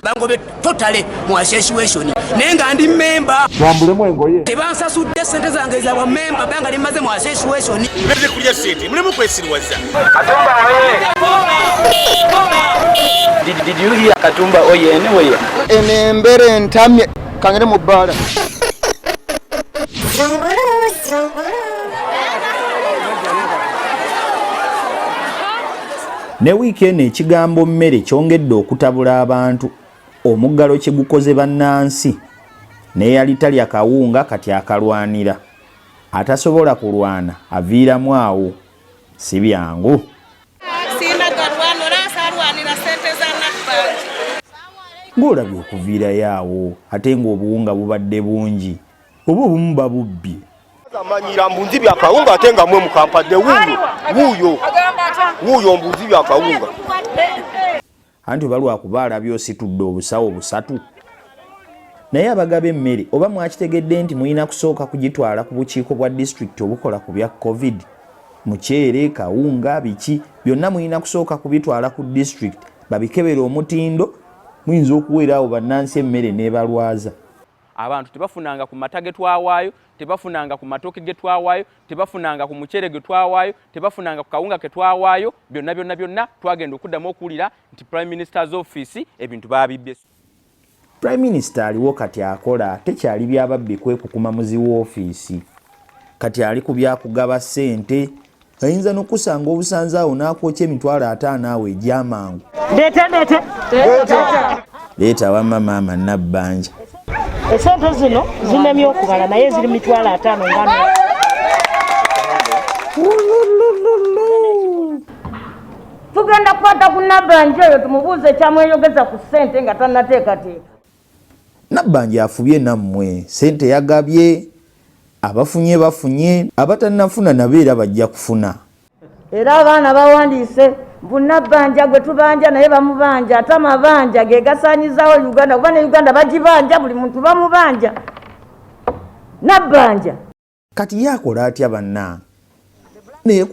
bangobe totally mu association nenga ndi member bambulemu engoye tebansasudde sente zange za member banga limaze mu association beze kulya sente mulemu kwesirwaza Katumba oye did you hear Katumba oye anyway enembere ntamye kangere mu bbala ne weekend ekigambo mmere kyongedde okutabula abantu omuggalo kye gukoze bannansi neyali talya kawunga kati akalwanira atasobola kulwana aviiramu awo si byangu ng'olabye okuviirayo awo ate ng'obuwunga bubadde bungi oba obumu babubbye amanyira mbunzi bya kawunga ate nga mwe mukampadde wuuyo mbunzi bya kawunga anti oba lwakuba alabye ositudde obusawo busatu naye abagaba emmere oba mwakitegedde nti mulina kusooka kugitwala ku bukiiko bwa disitulikiti obukola ku bya covid muceere kawunga biki byonna mulina kusooka kubitwala ku disitulikiti babikebera omutindo muyinza okuweerawo bannansi emmere n'ebalwaza abantu tebafunanga ku mata ge twawaayo tebafunanga ku matooke ge twawaayo tebafunanga ku muceere ge twawaayo tebafunanga ku kawunga ke twawaayo byonna twagenda okuddamu okuwulira nti Prime Minister's Office ebintu baabibye. Prime Minister aliwo kati akola tekyali byababbi kwekukuma muzi woofiisi kati ali ku byakugaba ssente ayinza n'okusanga obusanza awo n'akwokya emitwalo 5 awo egy'amangu leeta wamma maama Nabbanja esente zino zinemye okubala naye ziri mitwalo 5 ngano tugenda kukwata ku Nabbanja eyo tumubuuze kyamweyogeza ku ssente nga tannateekateeka. Nabbanja afubye nammwe ssente yagabye abafunye bafunye abatannafuna nabo era bajja kufuna era abaana bawandiise mbu Nabbanja gwe tubanja naye bamubanja ate amabanja ge gasaanyizaawo Uganda kuba ne Uganda bagibanja buli muntu bamubanja Nabbanja kati yakola atya banna naye